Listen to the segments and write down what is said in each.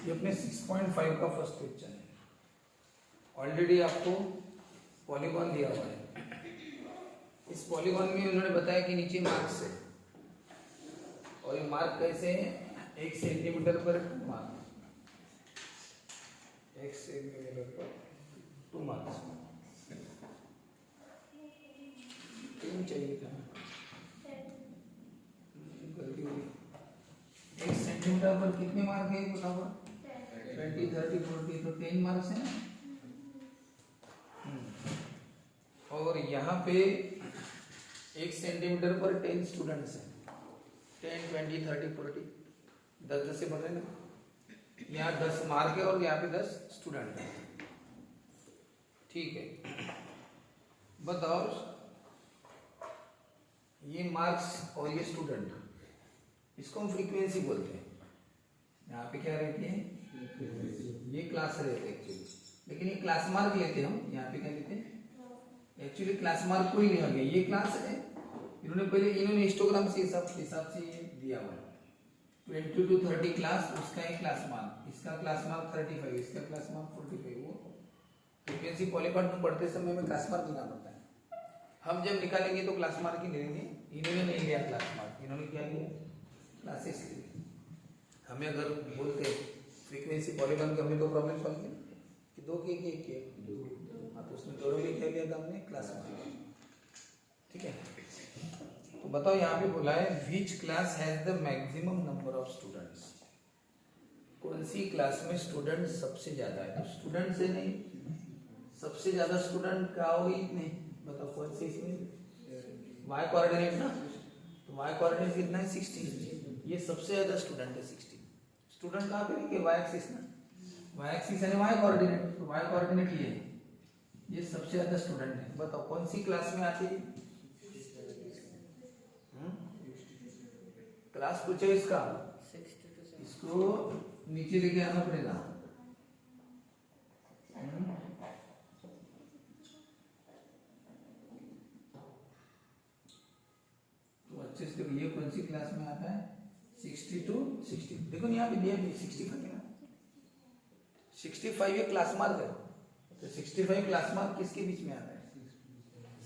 ये अपने 6.5 का फर्स्ट क्वेश्चन है। ऑलरेडी आपको पॉलीगॉन दिया हुआ है। इस पॉलीगॉन में उन्होंने बताया कि नीचे मार्क्स है और ये मार्क कैसे है, 1 सेंटीमीटर पर 2 मार्क, 1 सेंटीमीटर पर 2 मार्क्स। 3 चाहिए था, गलती हुई। 1 सेंटीमीटर पर कितने मार्क है बराबर 20, 30, 40, तो 10 मार्क्स है ना। और यहाँ पे 1 सेंटीमीटर पर 10 स्टूडेंट्स हैं, 10, 20, 30, 40, 10 से बढ़ रहे ना। यहाँ 10 मार्क है और यहाँ पे 10 स्टूडेंट हैं। ठीक है, बताओ ये मार्क्स और ये स्टूडेंट, इसको हम फ्रीक्वेंसी बोलते हैं। यहाँ पे क्या रहती है, ये क्लास रहते हैं एक्चुअली, लेकिन ये क्लास मार्क लेते हैं हम। यहाँ पे क्या लेते हैं, एक्चुअली क्लास मार्क कोई नहीं आ गया, ये क्लास है। इन्होंने हिस्टोग्राम से हिसाब से ये दिया हुआ है 20 to 30 क्लास, उसका एक क्लास मार्क, इसका क्लास मार्क 35, इसका क्लास मार्क 45। वो फ्रीक्वेंसी पॉलीगॉन में पढ़ते समय में क्लास मार्क लेना पड़ता है। हम जब निकालेंगे तो क्लास मार्क ही लेंगे। इन्होंने नहीं लिया क्लास मार्क, इन्होंने क्या लिया, क्लासेस लिए। हमें अगर बोलते फ्रीक्वेंसी पॉलीगॉन की, हमें तो प्रॉब्लम सॉल्व की कि 2 के एक के हाँ, तो उसमें दोनों में क्या लिया था हमने, क्लास मार्क। ठीक है, तो बताओ यहाँ पे बोला है which class has the maximum number of students. कौन सी क्लास में स्टूडेंट सबसे ज्यादा है। तो स्टूडेंट से नहीं, सबसे ज्यादा स्टूडेंट क्या होगी इतने, बताओ कौन सी इसमें, वाई कोऑर्डिनेट ना। तो वाई कोऑर्डिनेट कितना है 60, ये सबसे ज्यादा स्टूडेंट है 60। स्टूडेंट कहाँ पे लिखे, वाई एक्सिस ना, वाई एक्सिस यानी वाई कोऑर्डिनेट, तो वाई कोऑर्डिनेट ये सबसे ज्यादा स्टूडेंट है। बताओ कौन सी क्लास में आती है, क्लास पूछे इसका, इसको नीचे लेके आना पड़ेगा। तो अच्छे से ये कौन सी क्लास में आता है, 60 to 60। देखो यहाँ पे दिया 65 है ना, 65 ये क्लास मार्क है। तो 65 क्लास मार्क किसके बीच में आता है,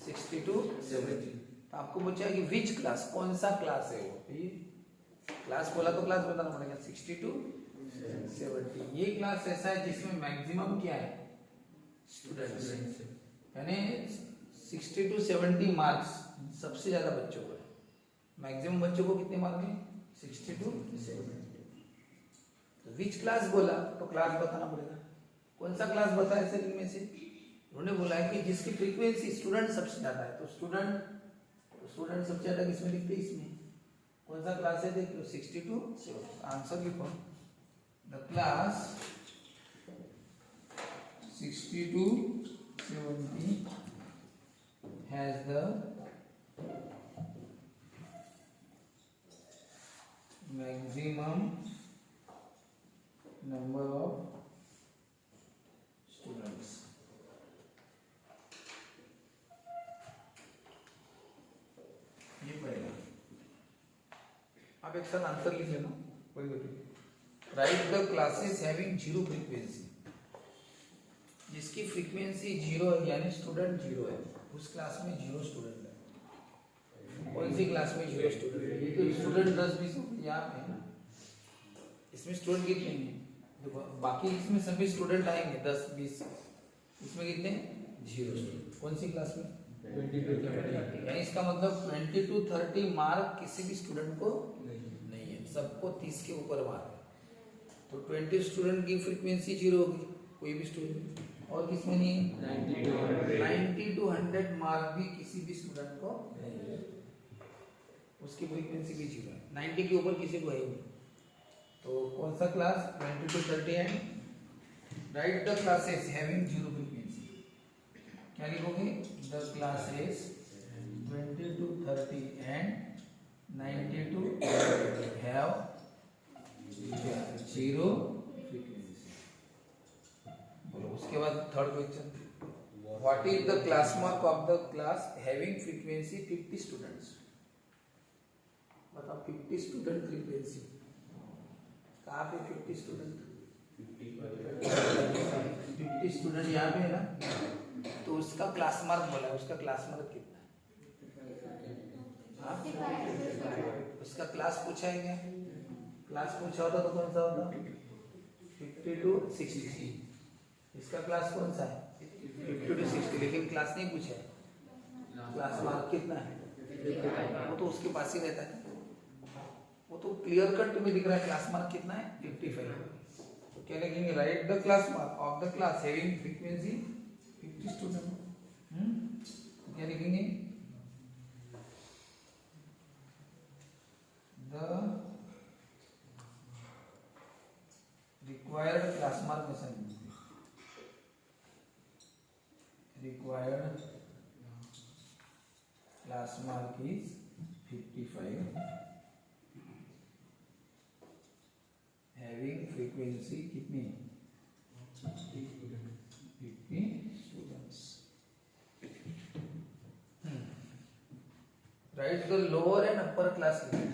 60 to 70। तो आपको पूछा कि विच क्लास, कौन सा क्लास है वो, ये क्लास बोला तो क्लास बताना पड़ेगा। 60 to 70 ये क्लास ऐसा है जिसमें मैक्सिमम क्या है, स्टूडेंट्स, यानी 60 to 70 मार्क्स सबसे ज्यादा बच्चों को है। मैक्सिमम बच्चों को कितने मार्क है, 60 to 70। तो विच क्लास बोला तो क्लास बताना पड़ेगा, कौन सा क्लास बताया सर इनमें से। उन्होंने बोला है कि जिसकी फ्रीक्वेंसी स्टूडेंट सबसे ज्यादा है, तो स्टूडेंट सबसे ज्यादा किसमें लिखते हैं, इसमें। कौन सा क्लास है, देखो 60 to 70। आंसर लिखो, the class 60 to 70 has the maximum number of students। ये पढ़ेगा आप, एक साथ आंसर लिख लेना, कोई बात नहीं। Right the classes having zero frequency, जिसकी फ्रीक्वेंसी 0 है यानी स्टूडेंट 0 है, उस क्लास में 0 स्टूडेंट है। कौन सी क्लास में 0 स्टूडेंट है, ये तो स्टूडेंट 10-20 यहाँ पे है ना, इसमें स्टूडेंट कितने हैं देखो, बाकी इसमें सभी स्टूडेंट आएंगे 10-20, इसमें कितने 0 स्टूडेंट। कौन सी क्लास में 20 to 30, यानी इसका मतलब 20 to 30 मार्क किसी भी स्टूडेंट को नहीं है, सबको 30 के ऊपर मार्क है। तो 20 स्टूडेंट की फ्रीक्वेंसी 0 होगी, कोई भी स्टूडेंट। और किसमें नहीं है, 90 to 100 मार्क भी किसी भी स्टूडेंट को नहीं है, उसकी फ्रीक्वेंसी भी 0 है। 90 के ऊपर किसी को है ही नहीं। तो कौन सा class 20 to 30 and right the classes having 0 frequency. क्या लिखोगे, the classes 20 to 30 and 90 to 100 have 0 frequency. बोलो उसके बाद third question, what is the class mark of the class having frequency 50 students. बताओ 50 स्टूडेंट फ्रीक्वेंसी कहाँ पे, 50 स्टूडेंट 50 स्टूडेंट यहाँ पे है ना, तो उसका क्लास मार्क बोला है, उसका क्लास मार्क कितना है? हाँ? उसका क्लास पूछा है क्या? क्लास पूछा होता तो कौन सा होता? 50 to 60। इसका क्लास कौन सा है? 50 to 60, लेकिन क्लास नहीं पूछा है। क्लास मार्क कितना है? वो तो उसके पास ही रहता है, वो तो क्लियर कट तुम्हें दिख रहा है। क्लास मार्क कितना है? 55। तो क्या लिखेंगे? Right the class mark of the class having frequency 50 student. क्या लिखेंगे? द रिक्वायर्ड क्लास मार्क में required class mark is 55 having frequency कितनी? 50 students. Write the lower and upper class limit.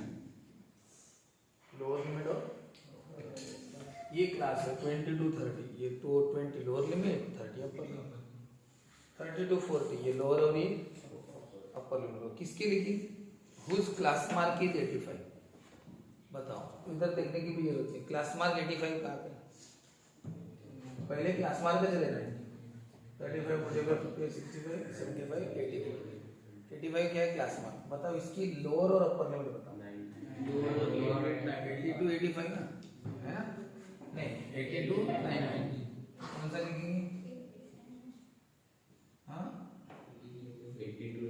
Lower limit और ये क्लास है 20 to 30, ये तो 20 lower limit, 30 upper limit. 30 to 40 ये लोअर और ये अपर लिमिट। किसकी लिखी? Whose class mark is 85। बताओ, इधर देखने की भी जरूरत है। क्लास मार्क 85 कहाँ पे? पहले क्लास मार्क पे चले जाएंगे। 35 45 65 75 85। 85 क्या है क्लास मार्क? बताओ इसकी लोअर और अपर लिमिट बताओ। 80 to 85 ना, है ना? नहीं, 80 to 90। कौन सा लिखेंगे? हाँ, 82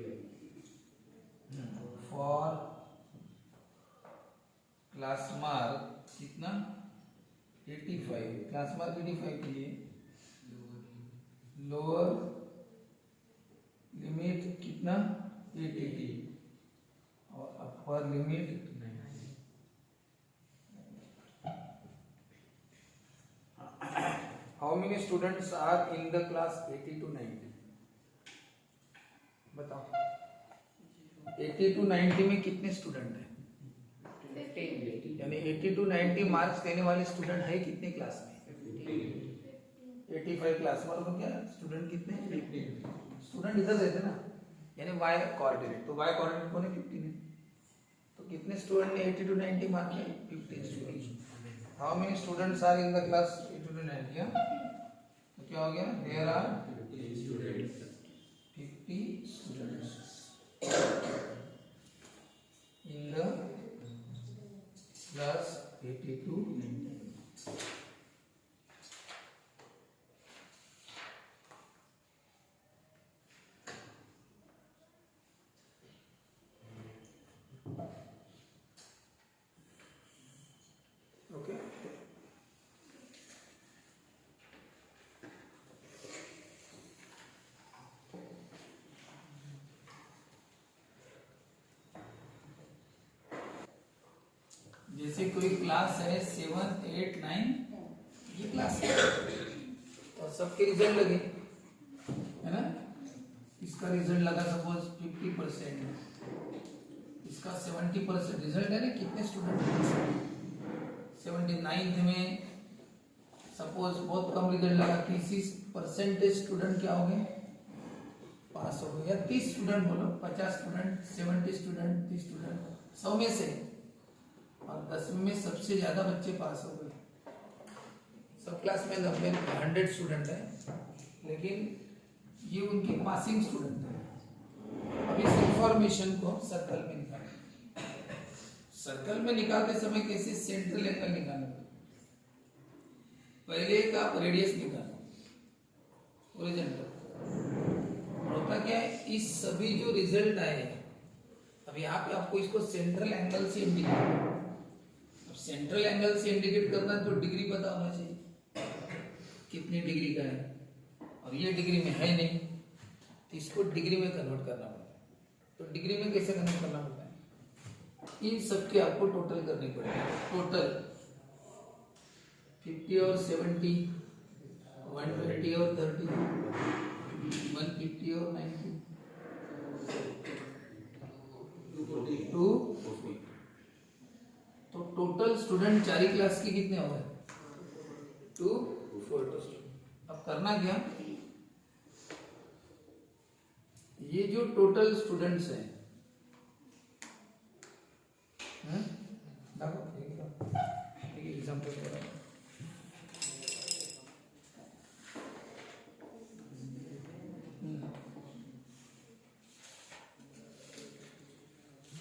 फॉर क्लास मार्क कितना? 85। क्लास मार्क 85 के लिए लोअर लिमिट कितना? 80 और upper limit 90। How many students are in the class 80 to 90? बताओ, 80 to 90 में कितने स्टूडेंट हैं? 15। यानी 80 to 90 मार्क्स देने वाले स्टूडेंट है कितने क्लास में? 85 क्लास मार्क में क्या स्टूडेंट कितने? 15 स्टूडेंट इधर रहते ना, यानी y कोऑर्डिनेट, तो y कोऑर्डिनेट कौन है? 15 है। तो कितने स्टूडेंट ने 80 to 90 मार्क में? 15 students. How many students are in the class 80 to 90? तो क्या हो गया? There are 50 students in the class 80 to 90. Okay. जैसे कोई क्लास है 7 8 9, ये क्लास है और सबके रिजल्ट लगे, है ना? इसका रिजल्ट लगा सपोज 50%, इसका 70% रिजल्ट है ना? कितने स्टूडेंट? 79th में सपोज बहुत कम रिजल्ट लगा, 30% स्टूडेंट क्या हो गए? पास हो गए। या 30 स्टूडेंट बोलो, 50 स्टूडेंट, 70 स्टूडेंट, 30 स्टूडेंट, 100 में से, और 10वीं में सबसे ज्यादा बच्चे पास हो गए। सब क्लास में 100 स्टूडेंट है, लेकिन ये उनके पासिंग स्टूडेंट है। अब इस इंफॉर्मेशन को सर्कल में निकालें। सर्कल में निकालते समय कैसे? सेंट्रल एंगल निकालना। पहले एक आप रेडियस निकालो हॉरिजॉन्टल, होता क्या है? इस सभी जो रिजल्ट आए, अब यहाँ पे आपको इसको सेंट्रल एंगल से इंडिकेट, अब सेंट्रल एंगल से इंडिकेट करना तो डिग्री पता होना चाहिए कितनी डिग्री का है, और ये डिग्री में है नहीं, तो इसको डिग्री में कन्वर्ट करना पड़ता है। तो डिग्री में कैसे कन्वर्ट करना पड़ता है? इन सबके आपको टोटल करनी पड़ेगी। टोटल 50 और 70, 120 और 30, 150 और 90, 240। तो टोटल स्टूडेंट 4 क्लास के कितने हो गए? 240। 240। अब करना क्या, ये जो टोटल स्टूडेंट्स हैं, एग्जाम्पल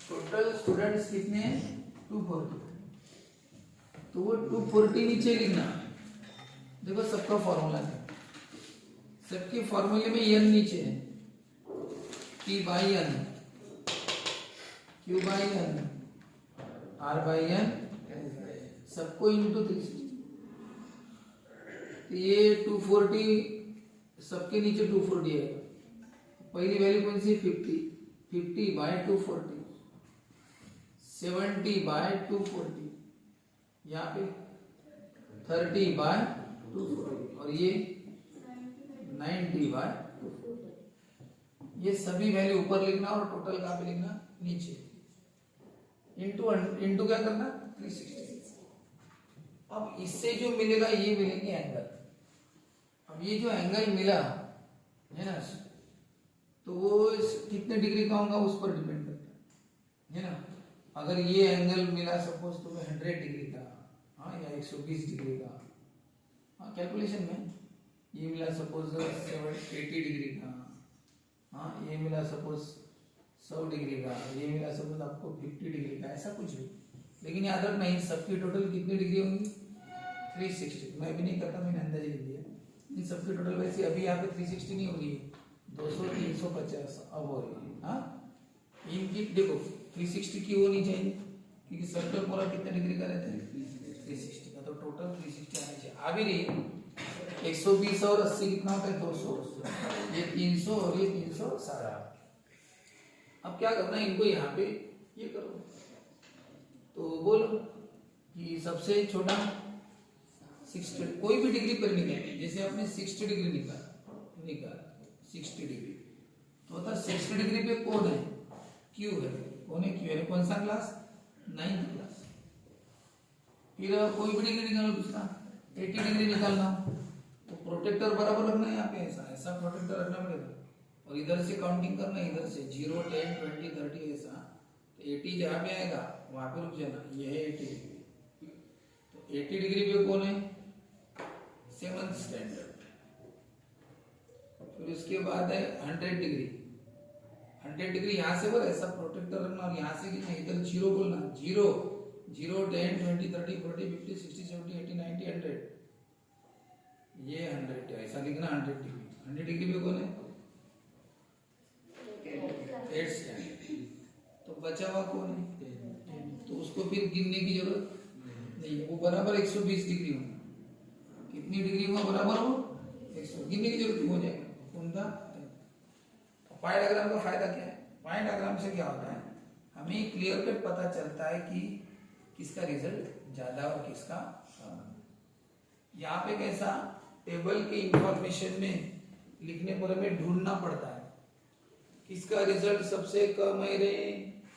टोटल स्टूडेंट्स कितने हैं 240, तो वो 240 नीचे लिखना। देखो सबका फॉर्मूला है, सबके फॉर्मूले में n नीचे है, P by n, Q by n, R by n, सबको इंटू 360। तो ये 240 सबके नीचे 240 है, पहली वैल्यू कौन सी 50, 50 बाय 240, 70 बाय 240, यहाँ पे 30 बाय 240 और ये 90 बाय 240। ये सभी वैल्यू ऊपर लिखना और टोटल कहाँ पे लिखना नीचे, इंटू क्या करना 360। अब इससे जो मिलेगा ये मिलेंगे एंगल। अब ये जो एंगल मिला है ना, तो वो कितने डिग्री का होगा उस पर डिपेंड करता है ना। अगर ये एंगल मिला सपोज तुम्हें 100 डिग्री का, हाँ, या 120 डिग्री का, हाँ, कैलकुलेशन में ये मिला सपोज 80 डिग्री का, हाँ, ये मिला सपोज 100 डिग्री का, ये मिला सपोज आपको 50 डिग्री का, ऐसा कुछ भी, लेकिन याद रखना ये सबकी टोटल कितनी डिग्री होंगी 360। मैं भी नहीं करता, मैंने अंदाजा लिख दिया। इन सबकी टोटल वैसे अभी यहाँ पे 360 नहीं होगी, 200 350 अब हो रही है। हाँ, इनकी देखो 360 की होनी चाहिए, क्योंकि सर्कल पूरा कितने डिग्री का रहता है 360 का, तो टोटल 360 आनी चाहिए। आ भी रही है 120 और 80 कितना होता है 200, ये 300 और ये 360। अब क्या करना है, इनको यहाँ पे ये करो, तो बोलो कि सबसे छोटा 60, कोई भी डिग्री पर निकाल, जैसे आपने 60 डिग्री निकाल 60 डिग्री, तो होता 60 डिग्री पे कौन है क्यू है, कौन है क्यू है, कौन सा क्लास 9th क्लास। फिर कोई भी डिग्री निकालो, दूसरा 80 डिग्री निकालना, तो प्रोटेक्टर बराबर रखना है यहाँ पे, ऐसा ऐसा प्रोटेक्टर रखना पड़ेगा, और इधर से काउंटिंग करना, इधर से 0 10 20 30 ऐसा, तो 80 जहाँ पे आएगा वहां पे रुक जाना, ये है 80 डिग्री। तो 80 डिग्री पे कौन है 7th स्टैंडर्ड। फिर उसके बाद है 100 डिग्री, 100 डिग्री यहाँ से बोल ऐसा प्रोटेक्टर रखना, और यहाँ से कितना इधर 0 बोलना, 0 0 10 20 30 40 50 60 70 80 90 100, ये 100 ऐसा लिखना 100 डिग्री। 100 डिग्री पे कौन है 8th स्टैंडर्ड। तो बचा हुआ कौन है, तो उसको फिर गिनने की जरूरत नहीं है, वो बराबर 120 डिग्री होगा, कितनी डिग्री हुआ बराबर हो 100, गिनने की जरूरत हो जाएगा कौन था। पाई डायग्राम का फायदा क्या है, पाई डायग्राम से क्या होता है, हमें क्लियर कट पता चलता है कि किसका रिजल्ट ज्यादा और किसका कम। यहाँ पे कैसा टेबल के इंफॉर्मेशन में लिखने पर हमें ढूंढना पड़ता है किसका रिजल्ट सबसे कम है रे,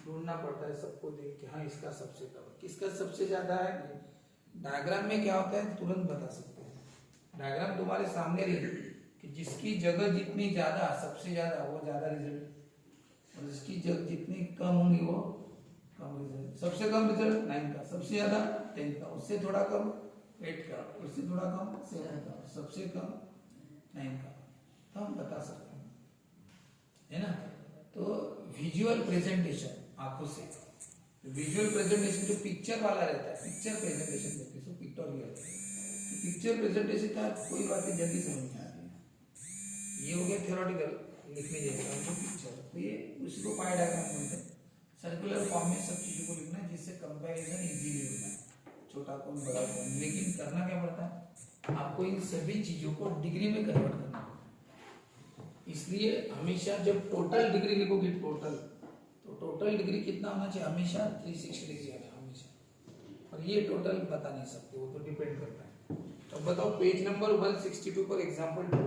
ढूंढना पड़ता है सबको देख के, हाँ इसका सबसे कम, किसका सबसे ज्यादा है। डायग्राम में क्या होता है तुरंत बता सकते हैं, डायग्राम तुम्हारे सामने रहे कि जिसकी जगह जितनी ज्यादा सबसे ज्यादा वो ज्यादा रिजल्ट, और जिसकी जगह जितनी कम होंगी वो कम रिजल्ट। सबसे कम रिजल्ट 9 का, सबसे ज्यादा 10 का, उससे थोड़ा कम 8 का, उससे थोड़ा कम 7 का, सबसे कम 9 का, तो हम बता सकते हैं, है ना। तो विजुअल प्रेजेंटेशन आंखों से, विजुअल प्रेजेंटेशन जो पिक्चर वाला रहता है, पिक्चर प्रेजेंटेशन कहते हैं, पिक्टोरियल। पिक्चर प्रेजेंटेशन का कोई बातें जल्दी समझ में आती है, ये हो गया थ्योरेटिकल लिखने जैसा जो पिक्चर, तो ये उसी को पाई डायग्राम बोलते हैं। सर्कुलर फॉर्म में सब चीजों को लिखना है जिससे कंपैरिजन इजीली होता है, छोटा कौन बड़ा कौन, लेकिन करना क्या पड़ता है आपको इन सभी चीजों को डिग्री में कन्वर्ट करना है। इसलिए हमेशा जब टोटल डिग्री लिखोगे टोटल, तो टोटल डिग्री कितना होना चाहिए हमेशा 360 डिग्री आना हमेशा, और ये टोटल बता नहीं सकते, वो तो डिपेंड करता है। तो बताओ पेज नंबर 162 पर एग्जांपल 2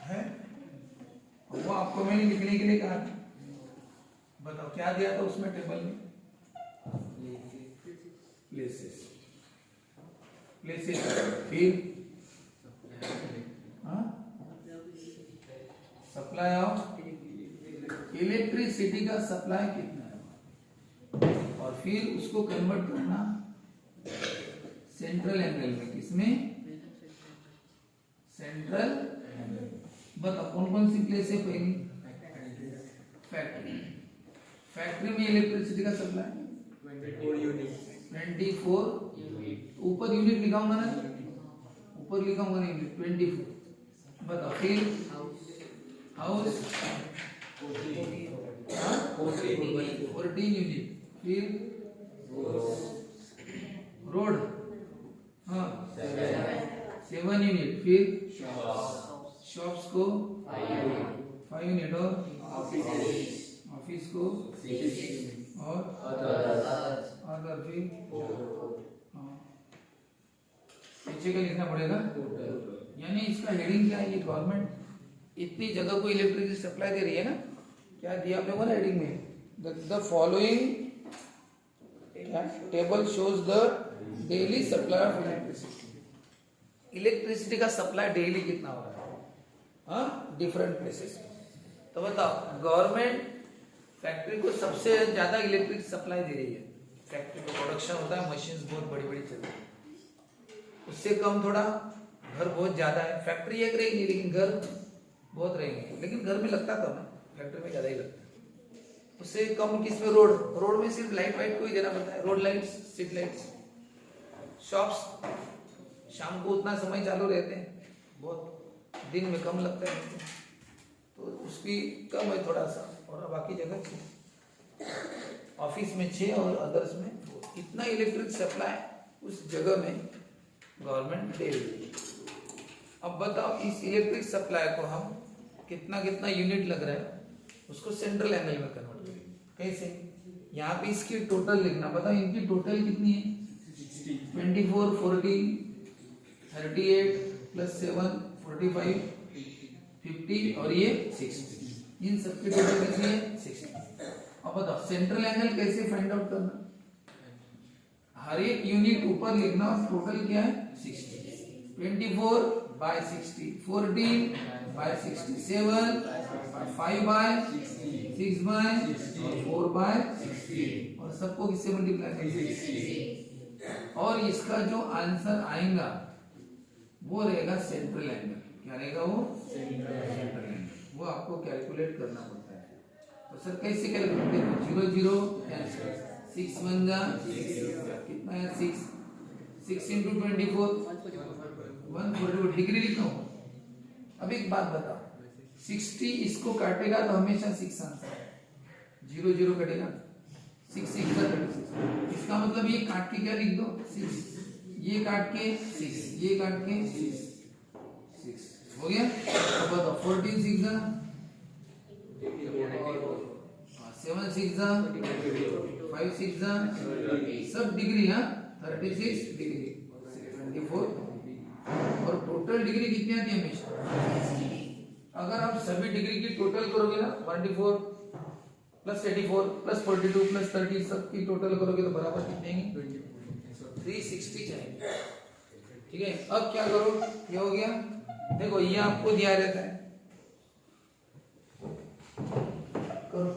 है, वो आपको मैंने लिखने के लिए कहा था, बताओ क्या दिया था उसमें टेबल में, प्लेसेस, प्लेसेस, फिर सप्लाई ऑफ इलेक्ट्रिसिटी का सप्लाई कितना है, और फिर उसको कन्वर्ट करना सेंट्रल एंगल में। किसमें? Central angle. बताओ कौन कौन सी प्लेस है? पहली फैक्ट्री। फैक्ट्री में इलेक्ट्रिसिटी का सप्लाई 24 यूनिट। ऊपर यूनिट लिखाऊंगा ना, ऊपर लिखाऊंगा ना यूनिट 24। बताओ फिर हाउस 14 यूनिट। फिर रोड 7 यूनिट। फिर शॉप्स को 5 यूनिट, और ऑफिस को 6, और अदर फिर पीछे का लिखना पड़ेगा। यानी इसका हेडिंग क्या है? ये गवर्नमेंट इतनी जगह को इलेक्ट्रिसिटी सप्लाई दे रही है ना, क्या दिया आपने बोला हेडिंग में? The following table shows the daily supply of electricity. Electricity का सप्लाई डेली कितना हो रहा है, हाँ, डिफरेंट प्लेसेस। तो बताओ गवर्नमेंट फैक्ट्री को सबसे ज्यादा इलेक्ट्रिक सप्लाई दे रही है। फैक्ट्री में प्रोडक्शन होता है, मशीन्स बहुत बड़ी बड़ी चलती है, उससे कम थोड़ा घर बहुत ज्यादा है। फैक्ट्री एक रहेगी लेकिन घर बहुत रहेंगे, लेकिन घर में लगता कम है, फैक्ट्री में ज्यादा ही लगता है। उससे कम किसमें? रोड में सिर्फ लाइट वाइट को ही देना पड़ता है, road lights, street lights. Shops शाम को उतना समय चालू रहते हैं, बहुत दिन में कम लगता है, तो उसकी कम है थोड़ा सा, और बाकी जगह 6, ऑफिस में 6 और अदर्स में 2। इतना इलेक्ट्रिक सप्लाई उस जगह में गवर्नमेंट दे रही है। अब बताओ इस इलेक्ट्रिक सप्लाई को हम कितना कितना यूनिट लग रहा है उसको सेंट्रल एंगल में कन्वर्ट करेंगे। कैसे? यहाँ पे इसकी टोटल लिखना। बताओ इनकी टोटल कितनी है? 24, 14, 38 प्लस 7 45 50 और ये 60। इन सबकी टोटल कितनी है? 60। अब बताओ सेंट्रल एंगल कैसे फाइंड आउट करना? हर एक यूनिट ऊपर लिखना, टोटल क्या है? 60। 24 by 60, 14 by 67, 5 by 6 by 4 by 60, और सबको किससे मल्टीप्लाई करेंगे? और इसका जो आंसर आएगा वो रहेगा सेंट्रल एंगल। क्या रहेगा वो? Central angle. वो आपको कैलकुलेट करना पड़ता है। तो सर कैसे कैलकुलेट करेंगे? 0 0 6 1 जा कितना है? 6 into 24 144 डिग्री लिखा हूं। अब एक बात बताओ, 60 इसको काटेगा तो हमेशा 6 आंसर है, 0 0 कटेगा, 6 6 का 36। इसका मतलब ये काट के क्या लिख दो? 6, ये काट के 6, ये काट के 6 हो गया। अब बताओ 14 6 जा 7 6 जा 5 6 जा, सब डिग्री, हाँ, 36 डिग्री 24, और टोटल डिग्री कितनी आती है हमेशा? अगर आप सभी डिग्री की टोटल करोगे ना, 24 प्लस 84 प्लस 42 प्लस 30 सब की टोटल करोगे तो बराबर कितने आएंगे? 360 जाएंगे। ठीक है, अब क्या करो? ये हो गया। देखो ये आपको दिया रहता है, करो